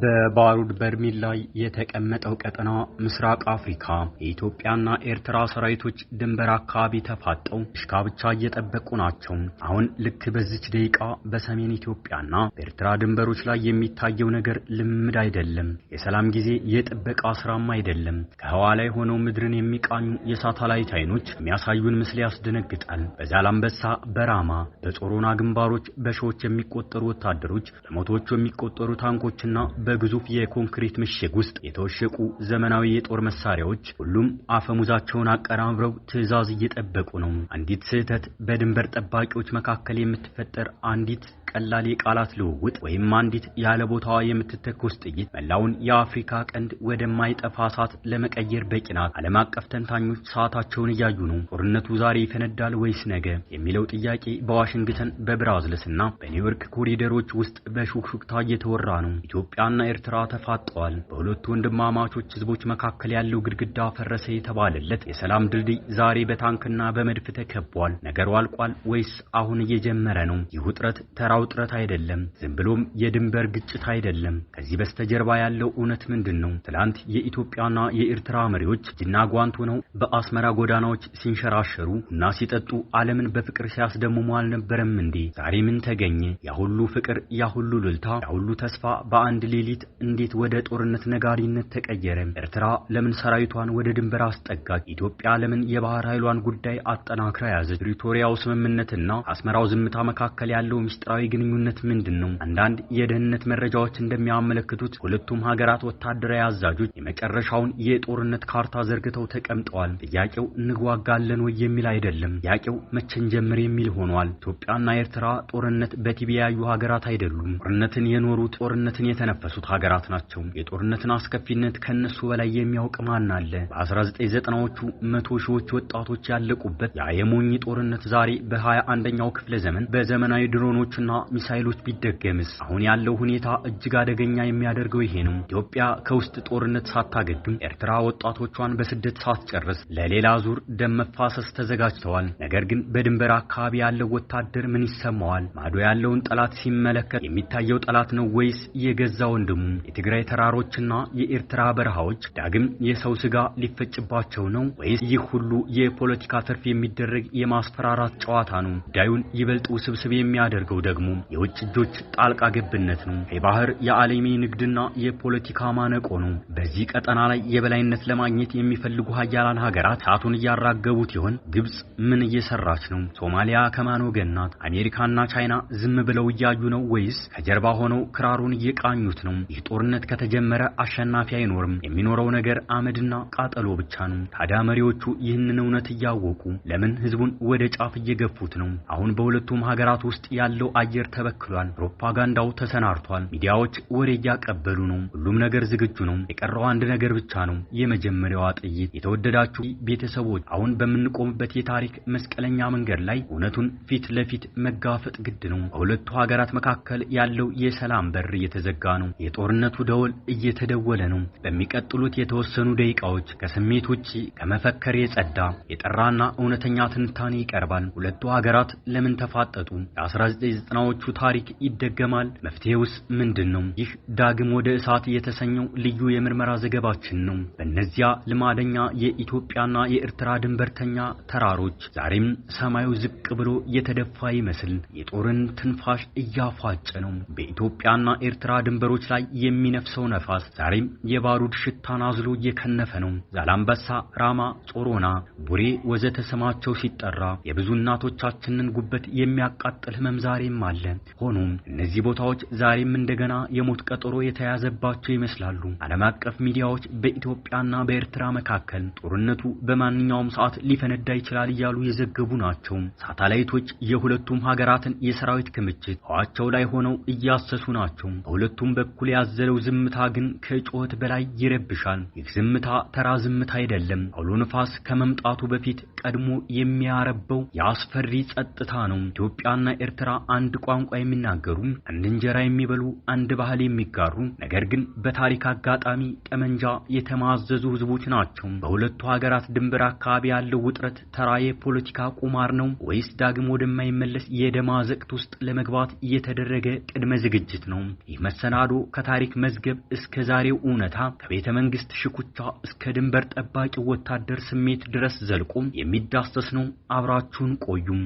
በባሩድ በርሜል ላይ የተቀመጠው ቀጠና ምስራቅ አፍሪካ የኢትዮጵያና ኤርትራ ሰራዊቶች ድንበር አካባቢ ተፋጠው ሽካ ብቻ እየጠበቁ ናቸው። አሁን ልክ በዚች ደቂቃ በሰሜን ኢትዮጵያና በኤርትራ ድንበሮች ላይ የሚታየው ነገር ልምድ አይደለም። የሰላም ጊዜ የጥበቃ ስራም አይደለም። ከህዋ ላይ ሆነው ምድርን የሚቃኙ የሳተላይት አይኖች የሚያሳዩን ምስል ያስደነግጣል። በዛላምበሳ፣ በራማ፣ በጾሮና ግንባሮች በሺዎች የሚቆጠሩ ወታደሮች፣ በመቶዎች የሚቆጠሩ ታንኮችና በግዙፍ የኮንክሪት ምሽግ ውስጥ የተወሸቁ ዘመናዊ የጦር መሳሪያዎች ሁሉም አፈሙዛቸውን አቀራምረው ትዕዛዝ እየጠበቁ ነው። አንዲት ስህተት በድንበር ጠባቂዎች መካከል የምትፈጠር አንዲት ቀላል የቃላት ልውውጥ ወይም አንዲት ያለ ቦታዋ የምትተኮስ ጥይት መላውን የአፍሪካ ቀንድ ወደማይጠፋ እሳት ለመቀየር በቂ ናት። ዓለም አቀፍ ተንታኞች ሰዓታቸውን እያዩ ነው። ጦርነቱ ዛሬ ይፈነዳል ወይስ ነገ የሚለው ጥያቄ በዋሽንግተን በብራዝልስና በኒውዮርክ ኮሪደሮች ውስጥ በሹክሹክታ እየተወራ ነው። ኢትዮጵያና ኤርትራ ተፋጠዋል። በሁለቱ ወንድማማቾች ህዝቦች መካከል ያለው ግድግዳ ፈረሰ የተባለለት የሰላም ድልድይ ዛሬ በታንክና በመድፍ ተከቧል። ነገሩ አልቋል ወይስ አሁን እየጀመረ ነው? ይህ ውጥረት ተራው ጥረት አይደለም። ዝም ብሎም የድንበር ግጭት አይደለም። ከዚህ በስተጀርባ ያለው እውነት ምንድነው? ትላንት የኢትዮጵያና የኤርትራ መሪዎች እጅና ጓንት ሆነው በአስመራ ጎዳናዎች ሲንሸራሸሩ እና ሲጠጡ ዓለምን በፍቅር ሲያስደምሙ አልነበረም እንዴ? ዛሬ ምን ተገኘ? ያ ሁሉ ፍቅር፣ ያ ሁሉ ልልታ፣ ያ ሁሉ ተስፋ በአንድ ሌሊት እንዴት ወደ ጦርነት ነጋሪነት ተቀየረ? ኤርትራ ለምን ሰራዊቷን ወደ ድንበር አስጠጋች? ኢትዮጵያ ለምን የባህር ኃይሏን ጉዳይ አጠናክራ ያዘች? ፕሪቶሪያው ስምምነትና አስመራው ዝምታ መካከል ያለው ምስጢራዊ ግንኙነት ምንድነው? አንዳንድ የደህንነት መረጃዎች እንደሚያመለክቱት ሁለቱም ሀገራት ወታደራዊ አዛዦች የመጨረሻውን የጦርነት ካርታ ዘርግተው ተቀምጠዋል። ጥያቄው እንዋጋለን ወይ የሚል አይደለም። ጥያቄው መቼን ጀምር የሚል ሆኗል። ኢትዮጵያና ኤርትራ ጦርነት በቲቪ ያዩ ሀገራት አይደሉም። ጦርነትን የኖሩት ጦርነትን የተነፈሱት ሀገራት ናቸው። የጦርነትን አስከፊነት ከነሱ በላይ የሚያውቅ ማን አለ? በ1990ዎቹ 100 ሺዎች ወጣቶች ያለቁበት ያ የሞኝ ጦርነት ዛሬ በ21ኛው ክፍለ ዘመን በዘመናዊ ድሮኖችና ሚሳይሎች ቢደገምስ? አሁን ያለው ሁኔታ እጅግ አደገኛ የሚያደርገው ይሄ ነው። ኢትዮጵያ ከውስጥ ጦርነት ሳታገግም፣ ኤርትራ ወጣቶቿን በስደት ሳትጨርስ ለሌላ ዙር ደም መፋሰስ ተዘጋጅተዋል። ነገር ግን በድንበር አካባቢ ያለው ወታደር ምን ይሰማዋል? ማዶ ያለውን ጠላት ሲመለከት የሚታየው ጠላት ነው ወይስ የገዛ ወንድሙ? የትግራይ ተራሮችና የኤርትራ በረሃዎች ዳግም የሰው ስጋ ሊፈጭባቸው ነው ወይስ ይህ ሁሉ የፖለቲካ ትርፍ የሚደረግ የማስፈራራት ጨዋታ ነው? ጉዳዩን ይበልጥ ውስብስብ የሚያደርገው ደግሞ የውጭ እጆች ጣልቃ ገብነት ነው። የባህር የዓለሚ ንግድና የፖለቲካ ማነቆ ነው። በዚህ ቀጠና ላይ የበላይነት ለማግኘት የሚፈልጉ ሀያላን ሀገራት እሳቱን እያራገቡት ይሆን? ግብጽ ምን እየሰራች ነው? ሶማሊያ ከማን ወገን ናት? አሜሪካና ቻይና ዝም ብለው እያዩ ነው ወይስ ከጀርባ ሆነው ክራሩን እየቃኙት ነው? ይህ ጦርነት ከተጀመረ አሸናፊ አይኖርም። የሚኖረው ነገር አመድና ቃጠሎ ብቻ ነው። ታዲያ መሪዎቹ ይህንን እውነት እያወቁ ለምን ህዝቡን ወደ ጫፍ እየገፉት ነው? አሁን በሁለቱም ሀገራት ውስጥ ያለው አየር ተበክሏል። ፕሮፓጋንዳው ተሰናርቷል። ሚዲያዎች ወሬ እያቀበሉ ነው። ሁሉም ነገር ዝግጁ ነው። የቀረው አንድ ነገር ብቻ ነው፣ የመጀመሪያዋ ጥይት። የተወደዳችሁ ቤተሰቦች፣ አሁን በምንቆምበት የታሪክ መስቀለኛ መንገድ ላይ እውነቱን ፊት ለፊት መጋፈጥ ግድ ነው። በሁለቱ ሀገራት መካከል ያለው የሰላም በር እየተዘጋ ነው። የጦርነቱ ደወል እየተደወለ ነው። በሚቀጥሉት የተወሰኑ ደቂቃዎች ከስሜት ውጪ ከመፈከር የጸዳ የጠራና እውነተኛ ትንታኔ ይቀርባል። ሁለቱ ሀገራት ለምን ተፋጠጡ? የ1990ዎቹ ታሪክ ይደገማል? መፍትሄውስ ምንድነው? ይህ ዳግም ወደ እሳት የተሰኘው ልዩ የምርመራ ዘገባችን ነው። በእነዚያ ልማደኛ የኢትዮጵያና የኤርትራ ድንበርተኛ ተራሮች ዛሬም ሰማዩ ዝቅ ብሎ የተደፋ ይመስል የጦርን ትንፋሽ እያፋጨ ነው። በኢትዮጵያና ኤርትራ ድንበሮች ላይ የሚነፍሰው ነፋስ ዛሬም የባሩድ ሽታን አዝሎ እየከነፈ ነው። ዛላምበሳ፣ ራማ፣ ጾሮና፣ ቡሬ ወዘተ ስማቸው ሲጠራ የብዙ እናቶቻችንን ጉበት የሚያቃጥል ህመም ዛሬም አለ። ሆኖም እነዚህ ቦታዎች ዛሬም እንደገና የሞት ቀጠሮ የተያዘባቸው ይመስላሉ። ዓለም አቀፍ ሚዲያዎች በኢትዮጵያና በኤርትራ መካከል ጦርነቱ በማንኛውም ሰዓት ሊፈነዳ ይችላል እያሉ የዘገቡ ናቸው። ሳተላይቶች የሁለቱም ሀገራትን የሰራዊት ክምችት ህዋቸው ላይ ሆነው እያሰሱ ናቸው። በሁለቱም በኩል ያዘለው ዝምታ ግን ከጩኸት በላይ ይረብሻል። ይህ ዝምታ ተራ ዝምታ አይደለም። አውሎ ነፋስ ከመምጣቱ በፊት ቀድሞ የሚያረበው የአስፈሪ ጸጥታ ነው። ኢትዮጵያና ኤርትራ አንድ ቋንቋ የሚናገሩ አንድ እንጀራ የሚበሉ አንድ ባህል የሚጋሩ ነገር ግን በታሪክ አጋጣሚ ጠመንጃ የተማዘዙ ህዝቦች ናቸው። በሁለቱ ሀገራት ድንበር አካባቢ ያለው ውጥረት ተራ የፖለቲካ ቁማር ነው ወይስ ዳግም ወደማይመለስ የደም አዘቅት ውስጥ ለመግባት እየተደረገ ቅድመ ዝግጅት ነው? ይህ መሰናዶ ከታሪክ መዝገብ እስከ ዛሬው እውነታ ከቤተ መንግስት ሽኩቻ እስከ ድንበር ጠባቂ ወታደር ስሜት ድረስ ዘልቆ የሚዳሰስ ነው። አብራችሁን ቆዩም።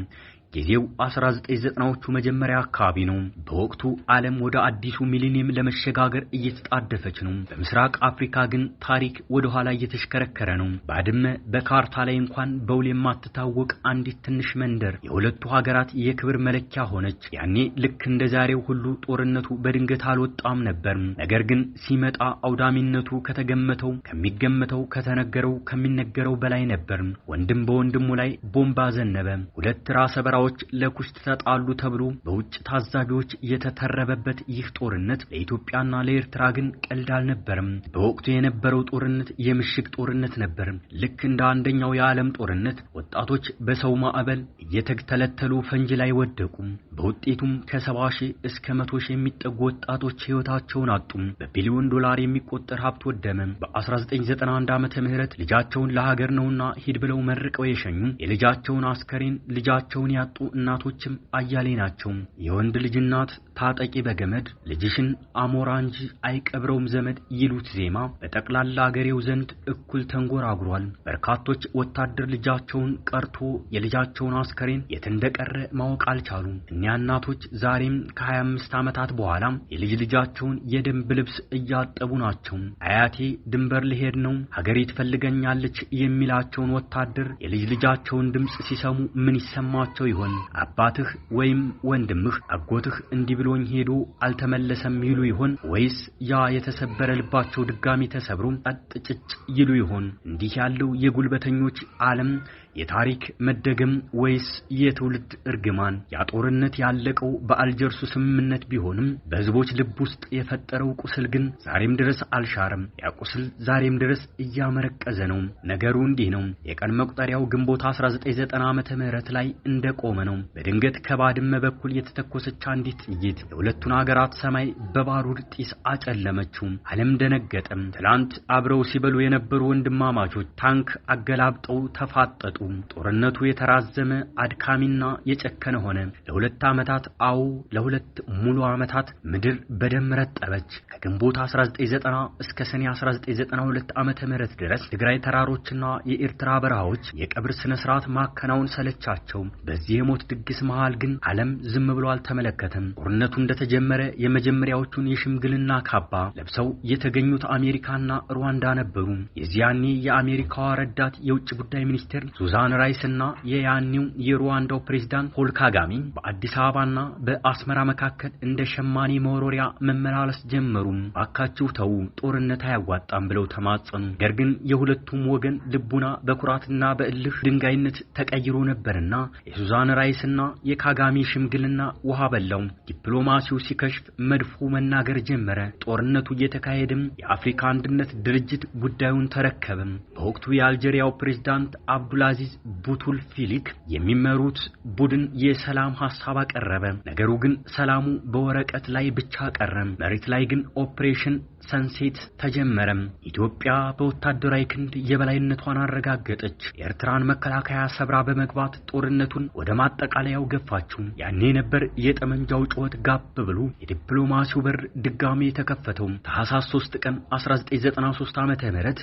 ጊዜው 1990ዎቹ መጀመሪያ አካባቢ ነው። በወቅቱ ዓለም ወደ አዲሱ ሚሊኒየም ለመሸጋገር እየተጣደፈች ነው። በምስራቅ አፍሪካ ግን ታሪክ ወደ ኋላ እየተሽከረከረ ነው። ባድመ በካርታ ላይ እንኳን በውል የማትታወቅ አንዲት ትንሽ መንደር የሁለቱ ሀገራት የክብር መለኪያ ሆነች። ያኔ ልክ እንደ ዛሬው ሁሉ ጦርነቱ በድንገት አልወጣም ነበር። ነገር ግን ሲመጣ አውዳሚነቱ ከተገመተው ከሚገመተው ከተነገረው ከሚነገረው በላይ ነበር። ወንድም በወንድሙ ላይ ቦምባ ዘነበ። ሁለት ራስ በራዎች ለኩሽ ተጣሉ ተብሎ በውጭ ታዛቢዎች የተተረበበት ይህ ጦርነት ለኢትዮጵያና ለኤርትራ ግን ቀልድ አልነበረም። በወቅቱ የነበረው ጦርነት የምሽግ ጦርነት ነበር። ልክ እንደ አንደኛው የዓለም ጦርነት ወጣቶች በሰው ማዕበል እየተተለተሉ ፈንጅ ላይ ወደቁ። በውጤቱም ከ70 ሺህ እስከ 100 ሺህ የሚጠጉ ወጣቶች ሕይወታቸውን አጡ። በቢሊዮን ዶላር የሚቆጠር ሀብት ወደመ። በ1991 ዓመተ ምህረት ልጃቸውን ለሀገር ነውና ሂድ ብለው መርቀው የሸኙ የልጃቸውን አስከሬን ልጃቸውን ያጡ እናቶችም አያሌ ናቸው። የወንድ ልጅ እናት ታጠቂ በገመድ ልጅሽን አሞራ እንጂ አይቀብረውም ዘመድ ይሉት ዜማ በጠቅላላ አገሬው ዘንድ እኩል ተንጎራጉሯል። በርካቶች ወታደር ልጃቸውን ቀርቶ የልጃቸውን አስከሬን የት እንደቀረ ማወቅ አልቻሉም። እኒያ እናቶች ዛሬም ከ25 ዓመታት በኋላ የልጅ ልጃቸውን የደንብ ልብስ እያጠቡ ናቸው። አያቴ ድንበር ልሄድ ነው ሀገሬ ትፈልገኛለች የሚላቸውን ወታደር የልጅ ልጃቸውን ድምጽ ሲሰሙ ምን ይሰማቸው ይሆን? አባትህ ወይም ወንድምህ አጎትህ እንዲህ ብሎኝ ሄዶ አልተመለሰም ይሉ ይሆን? ወይስ ያ የተሰበረ ልባቸው ድጋሚ ተሰብሮ አጥጭጭ ይሉ ይሆን? እንዲህ ያለው የጉልበተኞች ዓለም የታሪክ መደገም ወይስ የትውልድ እርግማን? ያ ጦርነት ያለቀው በአልጀርሱ ስምምነት ቢሆንም በህዝቦች ልብ ውስጥ የፈጠረው ቁስል ግን ዛሬም ድረስ አልሻረም። ያ ቁስል ዛሬም ድረስ እያመረቀዘ ነው። ነገሩ እንዲህ ነው። የቀን መቁጠሪያው ግንቦት 1990 ዓመተ ምህረት ላይ እንደቆመ ነው። በድንገት ከባድመ በኩል የተተኮሰች አንዲት ጥይት የሁለቱን ሀገራት ሰማይ በባሩድ ጢስ አጨለመችው። ዓለም ደነገጠም። ትላንት አብረው ሲበሉ የነበሩ ወንድማማቾች ታንክ አገላብጠው ተፋጠጡ። ጦርነቱ የተራዘመ አድካሚና የጨከነ ሆነ። ለሁለት ዓመታት ለሁለት ሙሉ ዓመታት ምድር በደም ረጠበች። ከግንቦት 1990 እስከ ሰኔ 1992 ዓመተ ምህረት ድረስ ትግራይ ተራሮችና የኤርትራ በረሃዎች የቀብር ስነ ስርዓት ማከናወን ሰለቻቸው። በዚህ የሞት ድግስ መሃል ግን ዓለም ዝም ብሎ አልተመለከተም። ጦርነቱ እንደተጀመረ የመጀመሪያዎቹን የሽምግልና ካባ ለብሰው የተገኙት አሜሪካና ሩዋንዳ ነበሩ። የዚያኔ የአሜሪካዋ ረዳት የውጭ ጉዳይ ሚኒስቴር ሱዛን ራይስና የያኔው የሩዋንዳው ፕሬዝዳንት ፖል ካጋሜ በአዲስ አበባና በአስመራ መካከል እንደ ሸማኔ መወሮሪያ መመላለስ ጀመሩ። ባካችሁ ተው ጦርነት አያዋጣም ብለው ተማጸኑ። ነገር ግን የሁለቱም ወገን ልቡና በኩራትና በእልህ ድንጋይነት ተቀይሮ ነበርና የሱዛን ራይስና የካጋሜ ሽምግልና ውሃ በላው። ዲፕሎማሲው ሲከሽፍ መድፎ መናገር ጀመረ። ጦርነቱ እየተካሄደም የአፍሪካ አንድነት ድርጅት ጉዳዩን ተረከበ። በወቅቱ የአልጄሪያው ፕሬዝዳንት አብዱልአዚዝ ቡቱልፊሊክ የሚመሩት ቡድን የሰላም ሐሳብ አቀረበ። ነገሩ ግን ሰላሙ በወረቀት ላይ ብቻ ቀረ። መሬት ላይ ግን ኦፕሬሽን ሰንሴት ተጀመረ። ኢትዮጵያ በወታደራዊ ክንድ የበላይነቷን አረጋገጠች። የኤርትራን መከላከያ ሰብራ በመግባት ጦርነቱን ወደ ማጠቃለያው ገፋችው። ያኔ ነበር የጠመንጃው ጩኸት ጋብ ብሎ የዲፕሎማሲው በር ድጋሜ የተከፈተው። ታህሳስ 3 ቀን 1993 ዓመተ ምህረት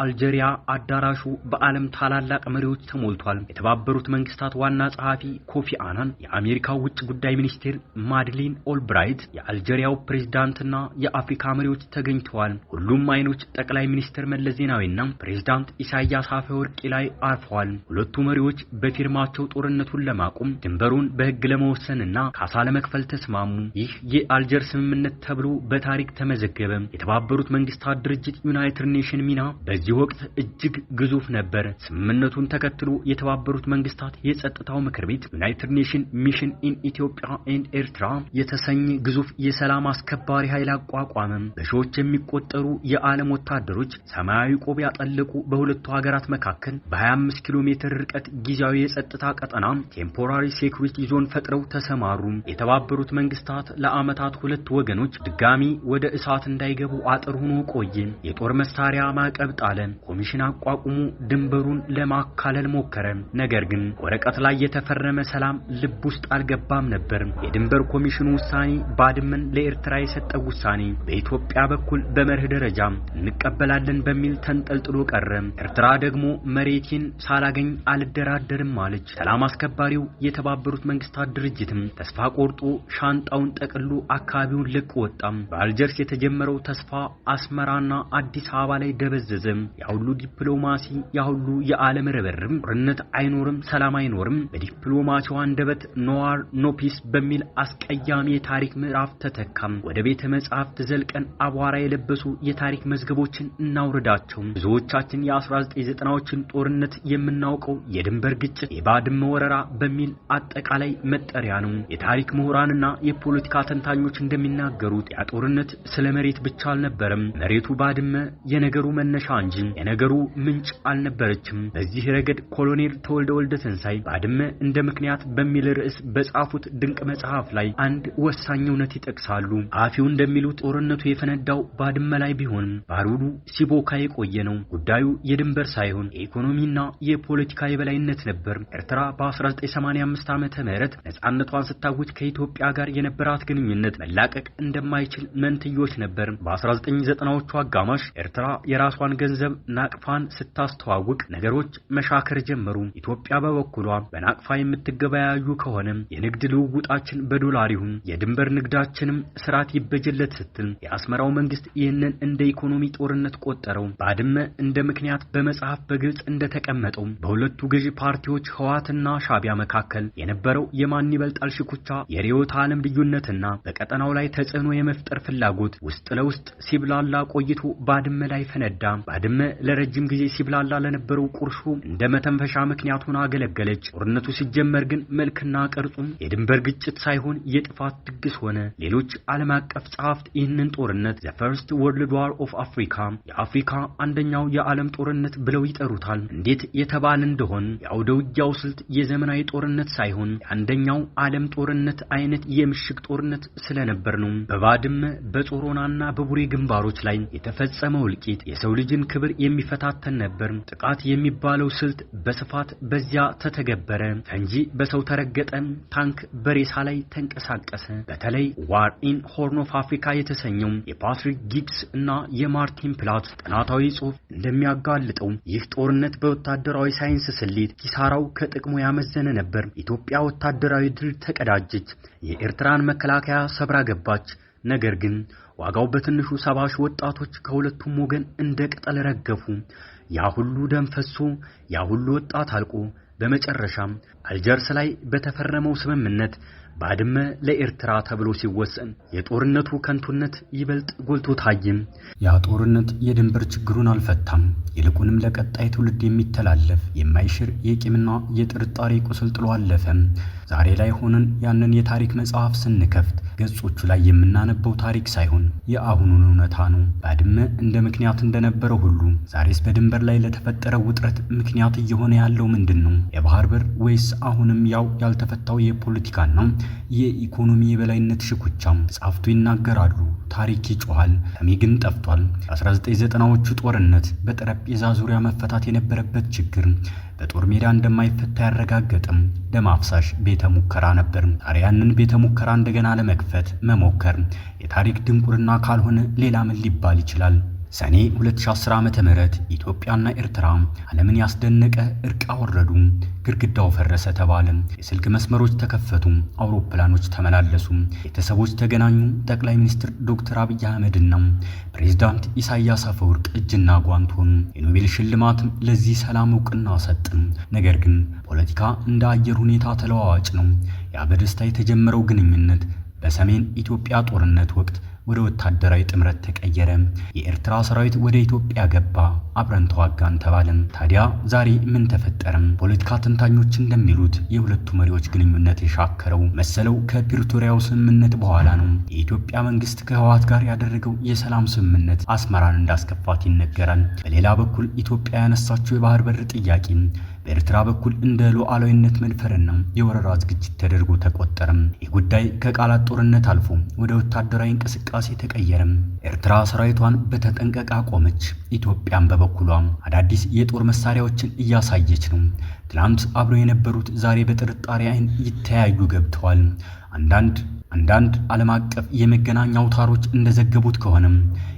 አልጄሪያ አዳራሹ በዓለም ታላላቅ መሪዎች ተሞልቷል። የተባበሩት መንግስታት ዋና ጸሐፊ ኮፊ አናን፣ የአሜሪካው ውጭ ጉዳይ ሚኒስቴር ማድሊን ኦልብራይት፣ የአልጄሪያው ፕሬዝዳንትና የአፍሪካ መሪዎች ተገኝተዋል። ሁሉም አይኖች ጠቅላይ ሚኒስትር መለስ ዜናዊና ፕሬዝዳንት ኢሳያስ አፈወርቂ ላይ አርፈዋል። ሁለቱ መሪዎች በፊርማቸው ጦርነቱን ለማቆም ድንበሩን በሕግ ለመወሰንና ካሳ ለመክፈል ተስማሙ። ይህ የአልጀር ስምምነት ተብሎ በታሪክ ተመዘገበ። የተባበሩት መንግስታት ድርጅት ዩናይትድ ኔሽን ሚና በዚህ ወቅት እጅግ ግዙፍ ነበር። ስምምነቱን ተከትሎ የተባበሩት መንግስታት የጸጥታው ምክር ቤት ዩናይትድ ኔሽን ሚሽን ኢን ኢትዮጵያ ኤንድ ኤርትራ የተሰኘ ግዙፍ የሰላም አስከባሪ ኃይል አቋቋመ። በሺዎች የሚቆጠሩ የዓለም ወታደሮች ሰማያዊ ቆብ ያጠለቁ በሁለቱ ሀገራት መካከል በ25 ኪሎ ሜትር ርቀት ጊዜያዊ የጸጥታ ቀጠና ቴምፖራሪ ሴኩሪቲ ዞን ፈጥረው ተሰማሩ። የተባበሩት መንግስታት ለዓመታት ሁለት ወገኖች ድጋሚ ወደ እሳት እንዳይገቡ አጥር ሆኖ ቆየ። የጦር መሳሪያ ማዕቀብ ጣለ። ኮሚሽን አቋቁሞ ድንበሩን ለማካለል ሞከረ። ነገር ግን ወረቀት ላይ የተፈረመ ሰላም ልብ ውስጥ አልገባም ነበር። የድንበር ኮሚሽኑ ውሳኔ ባድመን ለኤርትራ የሰጠው ውሳኔ በኢትዮጵያ በኩል በመርህ ደረጃ እንቀበላለን በሚል ተንጠልጥሎ ቀረ። ኤርትራ ደግሞ መሬቴን ሳላገኝ አልደራደርም አለች። ሰላም አስከባሪው የተባበሩት መንግስታት ድርጅትም ተስፋ ቆርጦ ሻንጣውን ጠቅሎ አካባቢውን ለቆ ወጣ። በአልጀርስ የተጀመረው ተስፋ አስመራና አዲስ አበባ ላይ ደበዘዘ። ያሁሉ ዲፕሎማሲ፣ ያሁሉ የዓለም ርብርብ ጦርነት አይኖርም፣ ሰላም አይኖርም በዲፕሎማሲው አንደበት ኖዋር ኖፒስ በሚል አስቀያሚ የታሪክ ምዕራፍ ተተካም። ወደ ቤተ መጻሕፍት ዘልቀን አቧራ የለበሱ የታሪክ መዝገቦችን እናውርዳቸው። ብዙዎቻችን የ1990ዎችን ጦርነት የምናውቀው የድንበር ግጭት፣ የባድመ ወረራ በሚል አጠቃላይ መጠሪያ ነው። የታሪክ ምሁራንና የፖለቲካ ተንታኞች እንደሚናገሩት ያ ጦርነት ስለ መሬት ብቻ አልነበረም። መሬቱ ባድመ የነገሩ መነሻ እንጂ የነገሩ ምንጭ አልነበረችም። በዚህ ረገድ ኮሎኔል ተወልደ ወልደ ተንሳይ ባድመ እንደ ምክንያት በሚል ርዕስ በጻፉት ድንቅ መጽሐፍ ላይ አንድ ወሳኝ እውነት ይጠቅሳሉ። ጸሐፊው እንደሚሉት ጦርነቱ የፈነዳው ባድመ ላይ ቢሆንም ባሩዱ ሲቦካ የቆየ ነው። ጉዳዩ የድንበር ሳይሆን የኢኮኖሚና የፖለቲካ የበላይነት ነበር። ኤርትራ በ1985 ዓመተ ምህረት ነጻነቷን ስታውጅ ከኢትዮጵያ ጋር የነበራት ግንኙነት መላቀቅ እንደማይችል መንትዮች ነበር። በ1990ዎቹ አጋማሽ ኤርትራ የራሷን ገንዘብ ናቅፋን ስታስተዋውቅ ነገሮች መሻከር ጀመሩ። ኢትዮጵያ በበኩሏ በናቅፋ የምትገበያዩ ከሆነ የንግድ ልውውጣችን በዶላር ይሁን፣ የድንበር ንግዳችንም ስርዓት ይበጀለት ስትል የአስመራው መንግስት ይህንን እንደ ኢኮኖሚ ጦርነት ቆጠረው። ባድመ እንደ ምክንያት በመጽሐፍ በግልጽ እንደተቀመጠው በሁለቱ ገዢ ፓርቲዎች ህወሓትና ሻዕቢያ መካከል የነበረው የማን ይበልጣል ሽኩቻ፣ የርዕዮተ ዓለም ልዩነትና በቀጠናው ላይ ተጽዕኖ የመፍጠር ፍላጎት ውስጥ ለውስጥ ሲብላላ ቆይቶ ባድመ ላይ ፈነዳ። ባድመ ለረጅም ጊዜ ሲብላላ ለነበረው ቁርሾ እንደ መተንፈሻ ምክንያት ሆና አገለገለች። ጦርነቱ ሲጀመር ግን መልክና ቅርጹም የድንበር ግጭት ሳይሆን የጥፋት ድግስ ሆነ። ሌሎች ዓለም አቀፍ ጸሐፍት ይህንን ጦርነት ዘ ፈርስት ወርልድ ዋር ኦፍ አፍሪካ፣ የአፍሪካ አንደኛው የዓለም ጦርነት ብለው ይጠሩታል። እንዴት የተባለ እንደሆን የአውደ ውጊያው ስልት የዘመናዊ ጦርነት ሳይሆን የአንደኛው ዓለም ጦርነት አይነት የምሽግ ጦርነት ስለነበር ነው። በባድመ በጾሮናና በቡሬ ግንባሮች ላይ የተፈጸመው እልቂት የሰው ልጅን ክብር የሚፈታተን ነበር። ጥቃት የሚባለው ስልት በስፋት በዚያ ተተገበረ። ፈንጂ በሰው ተረገጠ፣ ታንክ በሬሳ ላይ ተንቀሳቀሰ። በተለይ ዋር ኢን ሆርን ኦፍ አፍሪካ የተሰኘው የፓትሪክ ጊግስ እና የማርቲን ፕላት ጥናታዊ ጽሑፍ እንደሚያጋልጠው ይህ ጦርነት በወታደራዊ ሳይንስ ስሌት ኪሳራው ከጥቅሙ ያመዘነ ነበር። ኢትዮጵያ ወታደራዊ ድል ተቀዳጀች፣ የኤርትራን መከላከያ ሰብራ ገባች። ነገር ግን ዋጋው በትንሹ 70 ሺህ ወጣቶች ከሁለቱም ወገን እንደ ቅጠል ረገፉ። ያ ሁሉ ደም ፈሶ፣ ያ ሁሉ ወጣት አልቆ በመጨረሻም አልጀርስ ላይ በተፈረመው ስምምነት ባድመ ለኤርትራ ተብሎ ሲወሰን የጦርነቱ ከንቱነት ይበልጥ ጎልቶ ታየ። ያ ጦርነት የድንበር ችግሩን አልፈታም። ይልቁንም ለቀጣይ ትውልድ የሚተላለፍ የማይሽር የቂምና የጥርጣሬ ቁስል ጥሎ አለፈ። ዛሬ ላይ ሆነን ያንን የታሪክ መጽሐፍ ስንከፍት ገጾቹ ላይ የምናነበው ታሪክ ሳይሆን የአሁኑን እውነታ ነው። ባድመ እንደ ምክንያት እንደነበረው ሁሉ ዛሬስ በድንበር ላይ ለተፈጠረው ውጥረት ምክንያት እየሆነ ያለው ምንድን ነው? የባህር በር ወይስ አሁንም ያው ያልተፈታው የፖለቲካና የኢኮኖሚ የበላይነት ሽኩቻም? ጻፍቱ ይናገራሉ፣ ታሪክ ይጮሃል፣ ሰሚ ግን ጠፍቷል። የ1990ዎቹ ጦርነት በጠረጴዛ ዙሪያ መፈታት የነበረበት ችግር በጦር ሜዳ እንደማይፈታ ያረጋገጠም ደም አፍሳሽ ቤተ ሙከራ ነበር። ዛሬ ያንን ቤተ ሙከራ እንደገና ለመክፈት መሞከር የታሪክ ድንቁርና ካልሆነ ሌላ ምን ሊባል ይችላል? ሰኔ 2010 ዓመተ ምህረት ኢትዮጵያና ኤርትራ ዓለምን ያስደነቀ እርቅ አወረዱ። ግድግዳው ፈረሰ ተባለ። የስልክ መስመሮች ተከፈቱ። አውሮፕላኖች ተመላለሱ። ቤተሰቦች ተገናኙ። ጠቅላይ ሚኒስትር ዶክተር አብይ አህመድና ፕሬዝዳንት ኢሳያስ አፈወርቅ እጅና ጓንት ሆኑ። የኖቤል ሽልማትም ለዚህ ሰላም እውቅና ሰጠ። ነገር ግን ፖለቲካ እንደ አየር ሁኔታ ተለዋዋጭ ነው። ያ በደስታ የተጀመረው ግንኙነት በሰሜን ኢትዮጵያ ጦርነት ወቅት ወደ ወታደራዊ ጥምረት ተቀየረ። የኤርትራ ሰራዊት ወደ ኢትዮጵያ ገባ፣ አብረን ተዋጋን ተባለም። ታዲያ ዛሬ ምን ተፈጠረ? ፖለቲካ ተንታኞች እንደሚሉት የሁለቱ መሪዎች ግንኙነት የሻከረው መሰለው ከፕሪቶሪያው ስምምነት በኋላ ነው። የኢትዮጵያ መንግስት ከህወሓት ጋር ያደረገው የሰላም ስምምነት አስመራን እንዳስከፋት ይነገራል። በሌላ በኩል ኢትዮጵያ ያነሳችው የባህር በር ጥያቄ በኤርትራ በኩል እንደ ሉዓላዊነት መድፈርና የወረራ ዝግጅት ተደርጎ ተቆጠረም። ይህ ጉዳይ ከቃላት ጦርነት አልፎ ወደ ወታደራዊ እንቅስቃሴ ተቀየረም። ኤርትራ ሰራዊቷን በተጠንቀቅ አቆመች። ኢትዮጵያን በበኩሏ አዳዲስ የጦር መሳሪያዎችን እያሳየች ነው። ትናንት አብረው የነበሩት ዛሬ በጥርጣሬ አይን ይተያዩ ገብተዋል። አንዳንድ ዓለም አቀፍ የመገናኛ አውታሮች እንደዘገቡት ከሆነም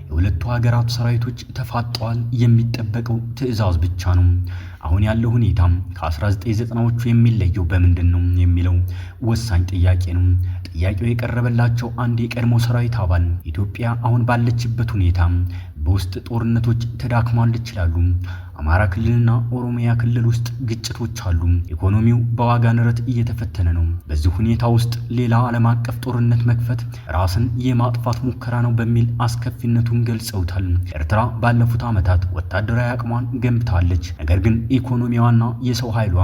የሁለቱ ሀገራት ሰራዊቶች ተፋጠዋል። የሚጠበቀው ትዕዛዝ ብቻ ነው። አሁን ያለው ሁኔታ ከ1990ዎቹ የሚለየው በምንድን ነው የሚለው ወሳኝ ጥያቄ ነው። ጥያቄው የቀረበላቸው አንድ የቀድሞ ሰራዊት አባል ኢትዮጵያ አሁን ባለችበት ሁኔታ በውስጥ ጦርነቶች ተዳክማለች ይላሉ። አማራ ክልልና ኦሮሚያ ክልል ውስጥ ግጭቶች አሉ። ኢኮኖሚው በዋጋ ንረት እየተፈተነ ነው። በዚህ ሁኔታ ውስጥ ሌላ ዓለም አቀፍ ጦርነት መክፈት ራስን የማጥፋት ሙከራ ነው በሚል አስከፊነቱን ገልጸውታል። ኤርትራ ባለፉት ዓመታት ወታደራዊ አቅሟን ገንብታለች። ነገር ግን ኢኮኖሚዋና የሰው ኃይሏ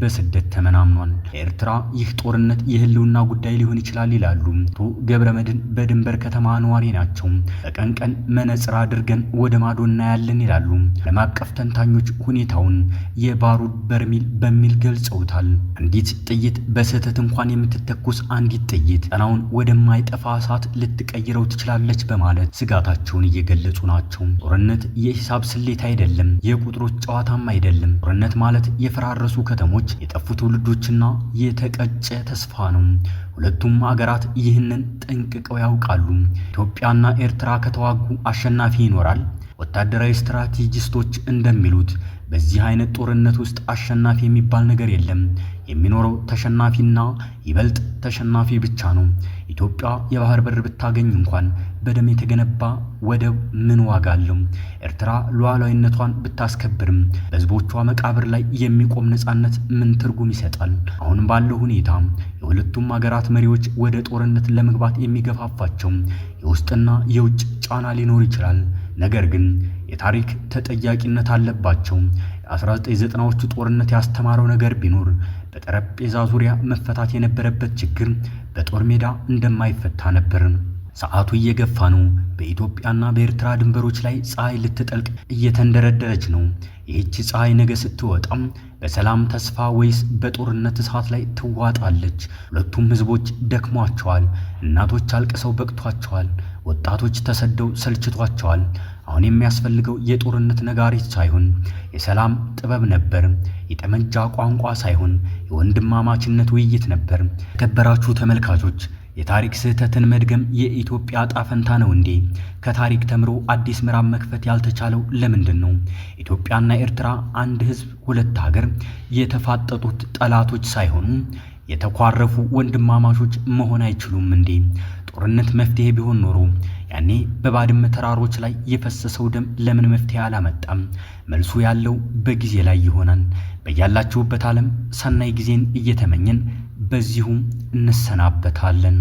በስደት ተመናምኗል። ኤርትራ ይህ ጦርነት የህልውና ጉዳይ ሊሆን ይችላል ይላሉ። አቶ ገብረመድህን በድንበር ከተማ ነዋሪ ናቸው። በቀን ቀን መነጽር አድርገን ወደ ማዶ እናያለን ይላሉ። ዓለም አቀፍ ተንታኞች ሁኔታውን የባሩድ በርሚል በሚል ገልጸውታል። አንዲት ጥይት በስህተት እንኳን የምትተኩስ አንዲት ጥይት ጣናውን ወደማይጠፋ እሳት ልትቀይረው ትችላለች በማለት ስጋታቸውን እየገለጹ ናቸው። ጦርነት የሂሳብ ስሌት አይደለም፣ የቁጥሮች ጨዋታም አይደለም። ጦርነት ማለት የፈራረሱ ከተሞች፣ የጠፉ ትውልዶችና የተቀጨ ተስፋ ነው። ሁለቱም ሀገራት ይህንን ጠንቅቀው ያውቃሉ። ኢትዮጵያና ኤርትራ ከተዋጉ አሸናፊ ይኖራል? ወታደራዊ ስትራቴጂስቶች እንደሚሉት በዚህ አይነት ጦርነት ውስጥ አሸናፊ የሚባል ነገር የለም። የሚኖረው ተሸናፊና ይበልጥ ተሸናፊ ብቻ ነው። ኢትዮጵያ የባህር በር ብታገኝ እንኳን በደም የተገነባ ወደብ ምን ዋጋ አለው? ኤርትራ ሉዓላዊነቷን ብታስከብርም በህዝቦቿ መቃብር ላይ የሚቆም ነፃነት ምን ትርጉም ይሰጣል? አሁን ባለው ሁኔታ የሁለቱም ሀገራት መሪዎች ወደ ጦርነት ለመግባት የሚገፋፋቸው የውስጥና የውጭ ጫና ሊኖር ይችላል። ነገር ግን የታሪክ ተጠያቂነት አለባቸው። የ1990ዎቹ ጦርነት ያስተማረው ነገር ቢኖር በጠረጴዛ ዙሪያ መፈታት የነበረበት ችግር በጦር ሜዳ እንደማይፈታ ነበር። ሰዓቱ እየገፋ ነው። በኢትዮጵያና በኤርትራ ድንበሮች ላይ ፀሐይ ልትጠልቅ እየተንደረደረች ነው። ይህች ፀሐይ ነገ ስትወጣም በሰላም ተስፋ ወይስ በጦርነት እሳት ላይ ትዋጣለች? ሁለቱም ህዝቦች ደክሟቸዋል። እናቶች አልቅሰው በቅቷቸዋል። ወጣቶች ተሰደው ሰልችቷቸዋል። አሁን የሚያስፈልገው የጦርነት ነጋሪት ሳይሆን የሰላም ጥበብ ነበር። የጠመንጃ ቋንቋ ሳይሆን የወንድማማችነት ውይይት ነበር። የተከበራችሁ ተመልካቾች፣ የታሪክ ስህተትን መድገም የኢትዮጵያ ዕጣ ፈንታ ነው እንዴ? ከታሪክ ተምሮ አዲስ ምዕራፍ መክፈት ያልተቻለው ለምንድን ነው? ኢትዮጵያና ኤርትራ አንድ ህዝብ ሁለት ሀገር፣ የተፋጠጡት ጠላቶች ሳይሆኑ የተኳረፉ ወንድማማቾች መሆን አይችሉም እንዴ? ጦርነት መፍትሄ ቢሆን ኖሮ ያኔ በባድመ ተራሮች ላይ የፈሰሰው ደም ለምን መፍትሄ አላመጣም? መልሱ ያለው በጊዜ ላይ ይሆናል። በያላችሁበት ዓለም ሰናይ ጊዜን እየተመኘን በዚሁ እንሰናበታለን።